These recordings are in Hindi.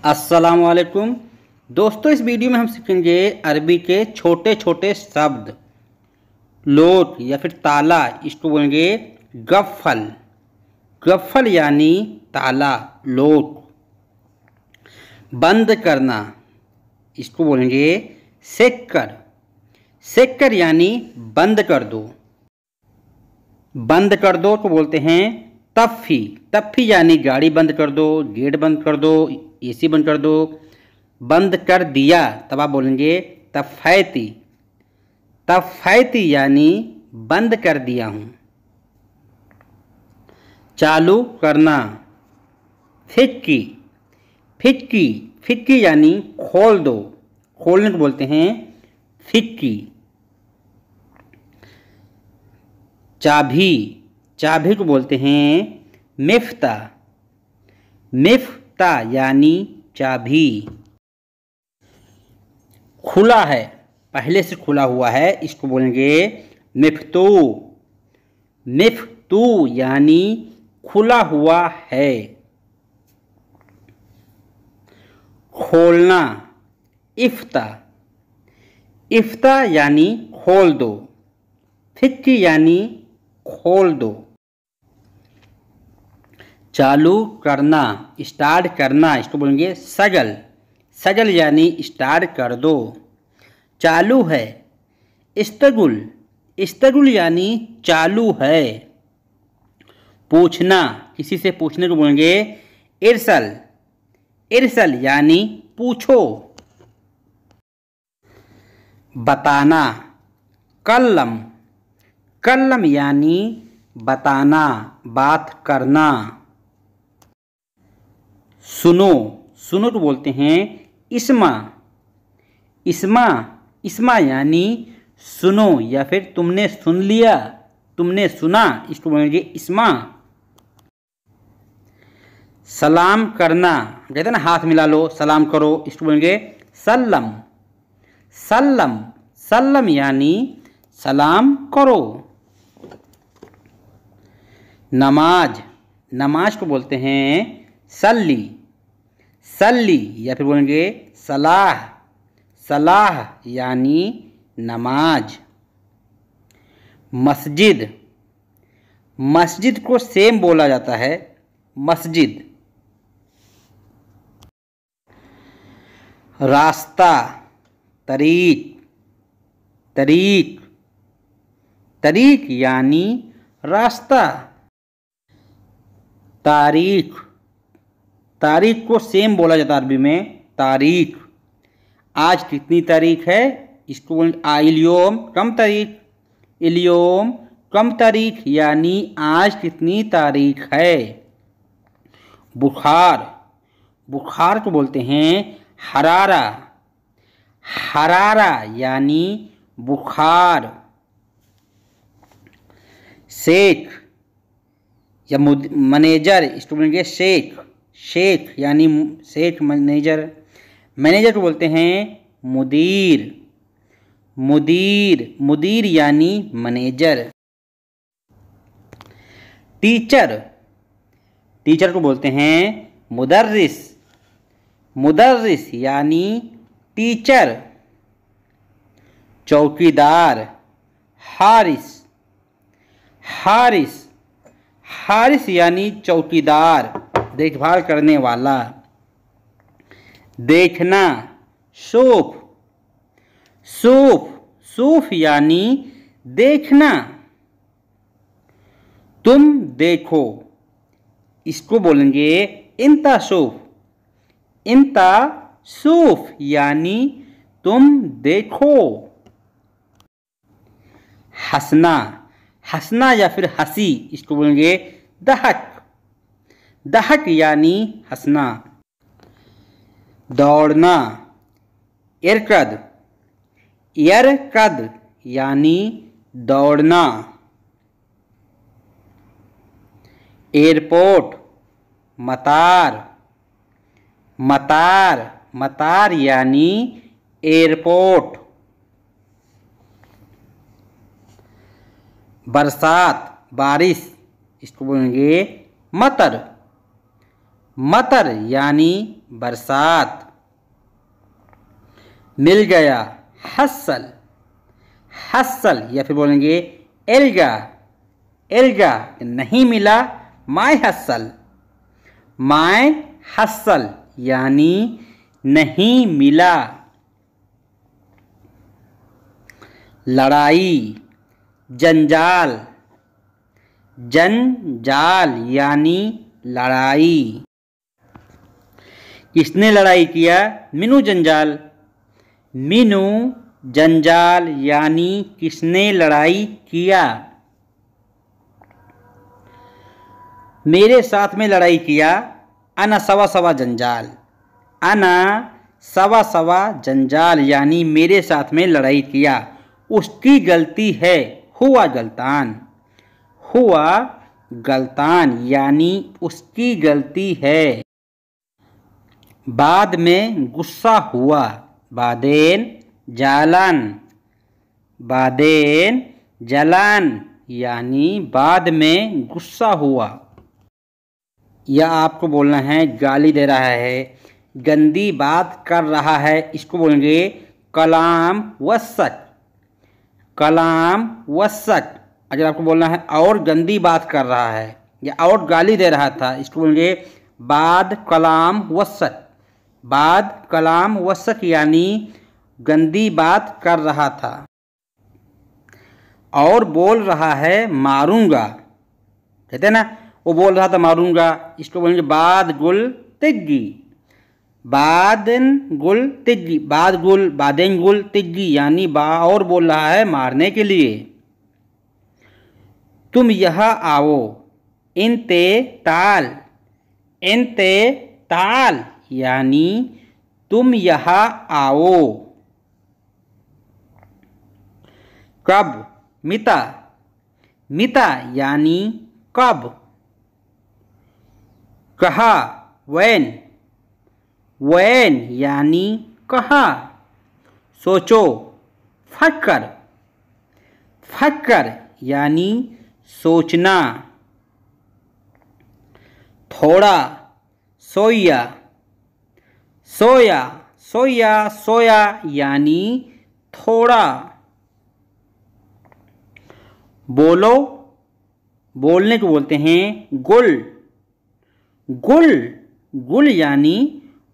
अस्सलाम वालेकुम दोस्तों, इस वीडियो में हम सीखेंगे अरबी के छोटे छोटे शब्द। लोट या फिर ताला, इसको बोलेंगे गफ्फल। गफ्फल यानी ताला, लोट। बंद करना, इसको बोलेंगे सेक्कर। सेक्कर यानी बंद कर दो। बंद कर दो को बोलते हैं तफ़ी। तफ़ी यानी गाड़ी बंद कर दो, गेट बंद कर दो, एसी बंद कर दो। बंद कर दिया तब आप बोलेंगे तफ़ैती। तफ़ैती यानी बंद कर दिया हूँ। चालू करना, फिक्की। फिक्की, फिक्की यानी खोल दो, खोलने को बोलते हैं फिक्की। चाबी, चाबी को बोलते हैं मिफ्ता। मिफ्ता यानी चाबी। खुला है, पहले से खुला हुआ है, इसको बोलेंगे मिफ्तू। मिफ्तू यानी खुला हुआ है। खोलना, इफ्ता। इफ्ता यानी खोल दो। फिक्की यानी खोल दो। चालू करना, स्टार्ट करना, इसको बोलेंगे सगल। सगल यानी स्टार्ट कर दो। चालू है, इस्तगुल। इस्तगुल यानी चालू है। पूछना, किसी से पूछने को बोलेंगे इरसल। इरसल यानी पूछो। बताना, कल्लम। कल्लम यानी बताना, बात करना। सुनो, सुनो को बोलते हैं इस्मा। इस्मा, इस्मा यानी सुनो या फिर तुमने सुन लिया, तुमने सुना, इसको बोलेंगे इस्मा। सलाम करना, कहते हैं ना हाथ मिला लो, सलाम करो, इसको बोलेंगे सल्लम। सल्लम, सल्लम यानी सलाम करो। नमाज, नमाज को बोलते हैं सल्ली। सल्ली या फिर बोलेंगे सलाह। सलाह यानी नमाज। मस्जिद, मस्जिद को सेम बोला जाता है मस्जिद। रास्ता, तरीक। तरीक, तरीक यानी रास्ता। तारीख, तारीख को सेम बोला जाता है अरबी में तारीख। आज कितनी तारीख है, इसको इल्योम कम तारीख। इल्योम कम तारीख यानी आज कितनी तारीख है। बुखार, बुखार को बोलते हैं हरारा। हरारा यानी बुखार। शेख या मैनेजर, इसको बोलेंगे शेख। शेख यानी शेख, मैनेजर। मैनेजर को बोलते हैं मुदीर। मुदीर, मुदीर यानी मैनेजर। टीचर, टीचर को बोलते हैं मुदर्रिस। मुदर्रिस यानी टीचर। चौकीदार, हारिस। हारिस, हारिस यानी चौकीदार, देखभाल करने वाला। देखना, सूफ। सूफ, सूफ यानी देखना। तुम देखो, इसको बोलेंगे इंता सूफ। इंता सूफ यानी तुम देखो। हंसना, हंसना या फिर हंसी, इसको बोलेंगे दहक। दहक यानी हंसना। दौड़ना, इरकद। इरकद यानी दौड़ना। एयरपोर्ट, मतार। मतार, मतार यानी एयरपोर्ट। बरसात, बारिश, इसको बोलेंगे मतर। मतर यानी बरसात। मिल गया, हसल, हसल, या फिर बोलेंगे एल्गा, एल्गा। नहीं मिला, माय हसल, माय हसल यानी नहीं मिला। लड़ाई, जंजाल, जंजाल यानी लड़ाई। किसने लड़ाई किया? मीनू जंजाल, मीनू जंजाल यानी किसने लड़ाई किया। मेरे साथ में लड़ाई किया, अना सवा सवा जंजाल, अना सवा सवा जंजाल यानी मेरे साथ में लड़ाई किया। उसकी गलती है, हुआ गलतान, हुआ गलतान यानी उसकी गलती है। बाद में गुस्सा हुआ, बादेन जालन, बादेन जलान यानी बाद में गुस्सा हुआ। या आपको बोलना है गाली दे रहा है, गंदी बात कर रहा है, इसको बोलेंगे कलाम वसक, कलाम वसक। अगर आपको बोलना है और गंदी बात कर रहा है या और गाली दे रहा था, इसको बोलेंगे बाद कलाम वसक, बाद कलाम वसक यानी गंदी बात कर रहा था। और बोल रहा है मारूंगा, कहते हैं ना, वो बोल रहा था मारूंगा, इसको बोलेंगे बाद गुल तिग्गी, बादन गुल तिग्गी, बाद गुल बादेन गुल तिग्गी यानी और बोल रहा है मारने के लिए। तुम यहाँ आओ, इनते ताल, इनते ताल यानी तुम यहाँ आओ। कब, मिता, मिता यानी कब। कहा, वैन, वैन यानी कहा। सोचो, फक्कर, फक्कर यानी सोचना। थोड़ा, सोया, सोया, सोया, सोया यानी थोड़ा। बोलो, बोलने को बोलते हैं गुल, गुल, गुल यानी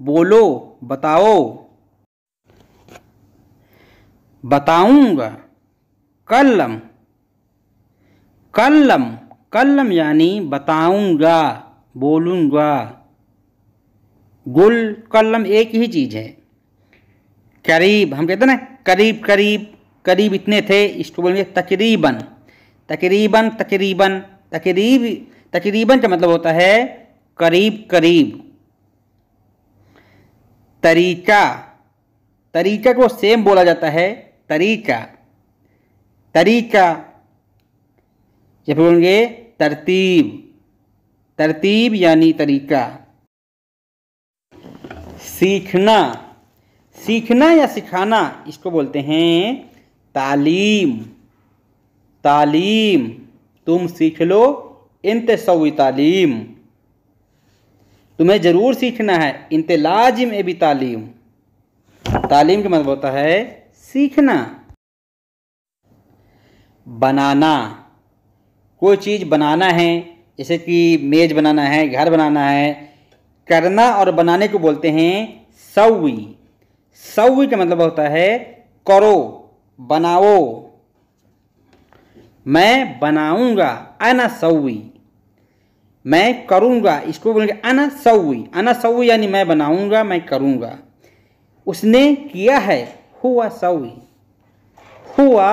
बोलो, बताओ। बताऊंगा, कलम, कलम, कलम यानी बताऊंगा, बोलूंगा। गुल कलम एक ही चीज है। करीब, हम कहते हैं ना करीब करीब, करीब इतने थे, इसको बोलेंगे तकरीबन, तकरीबन, तकरीबन, तकरीब, तकरीबन का मतलब होता है करीब करीब। तरीका, तरीका को सेम बोला जाता है तरीका, तरीका। जब बोलेंगे तरतीब, तरतीब यानी तरीका। सीखना, सीखना या सिखाना, इसको बोलते हैं तालीम, तालीम। तुम सीख लो, इंते सवी तालीम, तुम्हें जरूर सीखना है, इंते लाजिम ए भी तालीम। तालीम का मतलब होता है सीखना। बनाना, कोई चीज़ बनाना है, जैसे कि मेज बनाना है, घर बनाना है। करना और बनाने को बोलते हैं सवी, सवी का मतलब होता है करो, बनाओ। मैं बनाऊंगा, अना सवी, मैं करूंगा, इसको बोलेंगे अना सवी, अना सवी यानी मैं बनाऊंगा, मैं करूंगा। उसने किया है, हुआ सवी, हुआ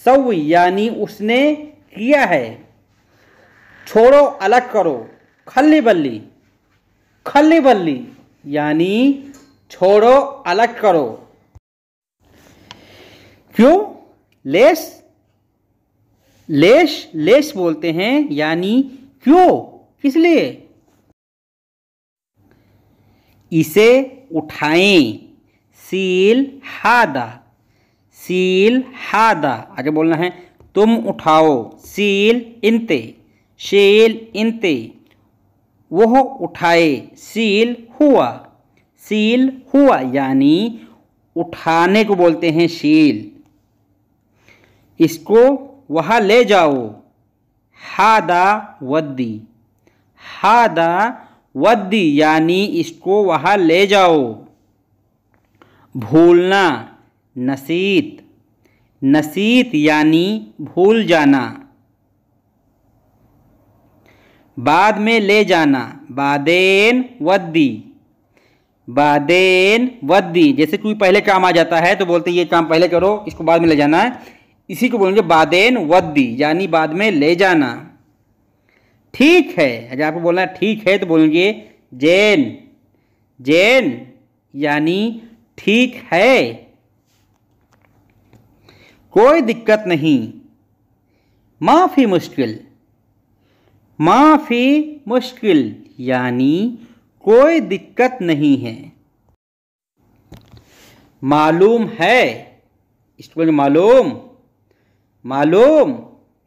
सवी यानी उसने किया है। छोड़ो, अलग करो, खल्ली बल्ली, खल्ली बल्ली यानी छोड़ो, अलग करो। क्यों? लेस, लेश, लेश बोलते हैं यानी क्यों, किस लिए। इसे उठाएं, सील हादा, सील हादा। आगे बोलना है तुम उठाओ, सील इंते, शील इंते। वह उठाए, सील हुआ, शील हुआ यानी उठाने को बोलते हैं शील। इसको वहाँ ले जाओ, हादा वद्दी। हादा वद्दी यानी इसको वहाँ ले जाओ। भूलना, नसीत। नसीत यानी भूल जाना। बाद में ले जाना, बादेन वद्दी। बादेन वद्दी, जैसे कोई पहले काम आ जाता है तो बोलते हैं ये काम पहले करो, इसको बाद में ले जाना है, इसी को बोलेंगे बादेन वद्दी यानी बाद में ले जाना। ठीक है, अगर आपको बोलना है ठीक है तो बोलेंगे जैन। जैन यानी ठीक है। कोई दिक्कत नहीं, माफी मुश्किल। माफी मुश्किल यानी कोई दिक्कत नहीं है। मालूम है, इसको बोलेंगे मालूम। मालूम,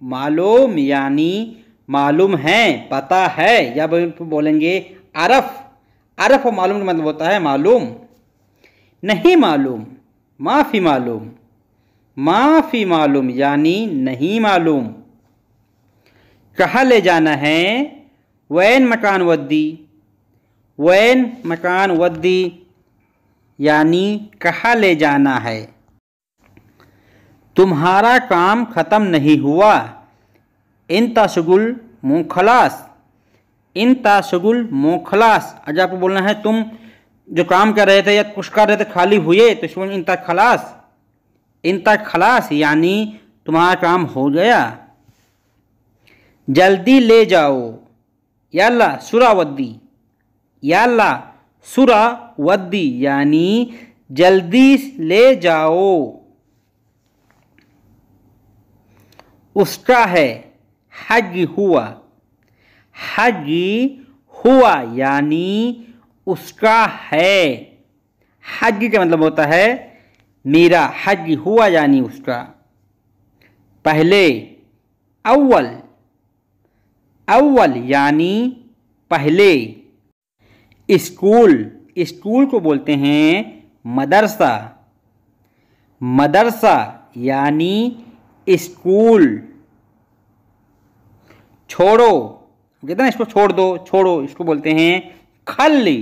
मालूम यानी मालूम है, पता है, या बोलेंगे अरफ। अरफ और मालूम का मतलब होता है मालूम। नहीं मालूम, माफी मालूम। माफी मालूम यानी नहीं मालूम। कहाँ ले जाना है, वैन मकान वद्दी। वैन मकान वद्दी यानी कहाँ ले जाना है। तुम्हारा काम ख़त्म नहीं हुआ, इंता शुगुल मोखलास। इंता शुगुल मोखलास, अगर आपको बोलना है तुम जो काम कर रहे थे या कुछ कर रहे थे खाली हुए तो इसको इंता खलास। इंता खलास यानी तुम्हारा काम हो गया। जल्दी ले जाओ, याल्ला सुरावद्दी। याल्ला सुरावद्दी यानी जल्दी ले जाओ। उसका है, हज हुआ। हज हुआ यानी उसका है। हज का मतलब होता है मेरा, हज हुआ यानी उसका। पहले, अव्वल। अव्वल यानी पहले। स्कूल, स्कूल को बोलते हैं मदरसा। मदरसा यानी स्कूल। छोड़ो, कहते हैं इसको छोड़ दो, छोड़ो, इसको बोलते हैं खल्ली।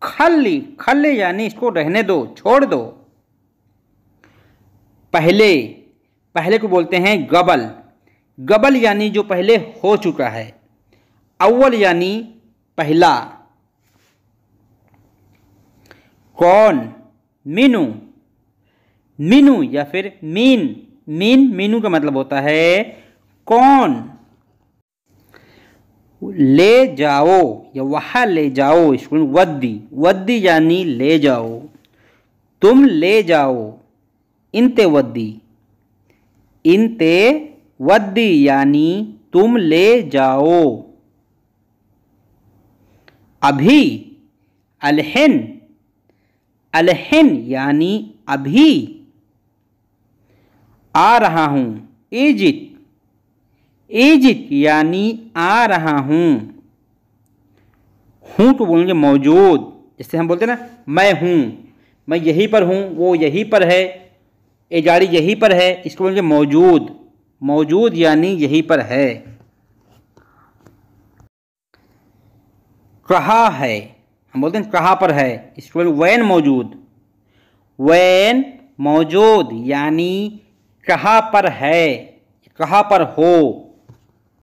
खल्ली, खल्ली यानी इसको रहने दो, छोड़ दो। पहले, पहले को बोलते हैं गबल। गबल यानी जो पहले हो चुका है। अव्वल यानी पहला। कौन, मीनू। मीनू या फिर मीन। मीन, मीनू का मतलब होता है कौन। ले जाओ या वहाँ ले जाओ, इसको वद्दी। वद्दी यानी ले जाओ, तुम ले जाओ। इंते वद्दी। इंते वद्दी यानी तुम ले जाओ। अभी, अलहिन। अलहिन यानी अभी। आ रहा हूँ, इजिट। इजिट यानी आ रहा हूँ। हूँ तो बोलेंगे मौजूद, जैसे हम बोलते हैं ना मैं हूँ, मैं यहीं पर हूँ, वो यहीं पर है, ये गाड़ी यहीं पर है, इसको बोलेंगे मौजूद। मौजूद यानी यहीं पर है। कहाँ है, हम बोलते हैं कहाँ पर है, इसको बोलेंगे वैन मौजूद। वैन मौजूद यानी कहाँ पर है, कहाँ पर हो।